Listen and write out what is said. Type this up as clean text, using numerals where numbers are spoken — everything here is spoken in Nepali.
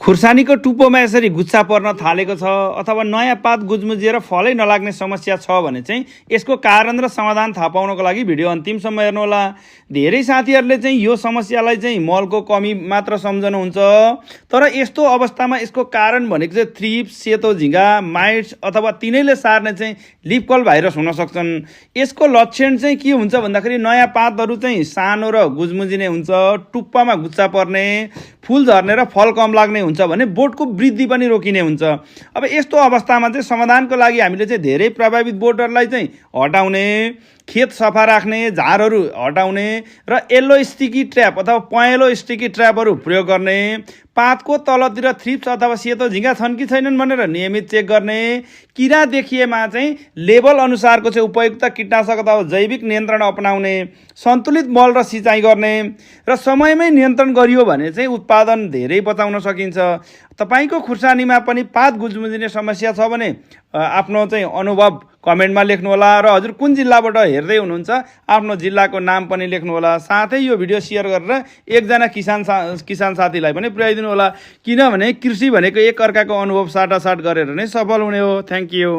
खुर्सानीको टुप्पोमा यसरी गुच्छा पर्न थालेको छ अथवा नयाँ पात गुजमुजिएर फलै नलाग्ने समस्या छ भने चाहिँ यसको कारण र समाधान थाहा पाउनको लागि भिडियो अन्तिमसम्म हेर्नुहोला। धेरै साथीहरूले चाहिँ यो समस्यालाई चाहिँ मलको कमी मात्र सम्झनुहुन्छ, तर यस्तो अवस्थामा यसको कारण भनेको चाहिँ थ्रिप्स, सेतो झिँगा, माइट्स अथवा तिनैले सार्ने चाहिँ लिफ कर्ल भाइरस हुन सक्छन्। यसको लक्षण चाहिँ के हुन्छ भन्दाखेरि नयाँ पातहरू चाहिँ सानो र गुजमुजिने हुन्छ, टुप्पामा गुच्छा पर्ने, फुल झर्ने र फल कम लाग्ने हुन्छ भने बोटको वृद्धि पनि रोकिने हुन्छ। अब यस्तो अवस्थामा चाहिँ समाधानको लागि हामीले चाहिँ धेरै प्रभावित बोटहरूलाई चाहिँ हटाउने, खेत सफा राख्ने, झारहरू हटाउने र येल्लो स्टिकी ट्र्याप अथवा पहेँलो स्टिकी ट्र्यापहरू प्रयोग गर्ने, पातको तलतिर थ्रिप्स अथवा सेतो झिँगा छन् कि छैनन् भनेर नियमित चेक गर्ने, किरा देखिएमा चाहिँ लेभल अनुसारको चाहिँ उपयुक्त कीटनाशक अथवा जैविक नियन्त्रण अपनाउने, सन्तुलित मल र सिँचाइ गर्ने र समयमै नियन्त्रण गरियो भने चाहिँ उत्पादन धेरै बचाउन सकिन्छ। तपाईको खुर्सानीमा पनि पात गुजमुजिने समस्या छ भने आफ्नो चाहिँ अनुभव कमेन्टमा लेख्नुहोला र हजुर कुन जिल्लाबाट हेर्दै हुनुहुन्छ आफ्नो जिल्लाको नाम पनि लेख्नुहोला। साथै यो भिडियो सेयर गरेर एकजना किसान साथीलाई पनि पुर्याइदिनु होला, किनभने कृषि भनेको एक अर्काको अनुभव साटासाट गरेर नै सफल हुने हो। Thank you.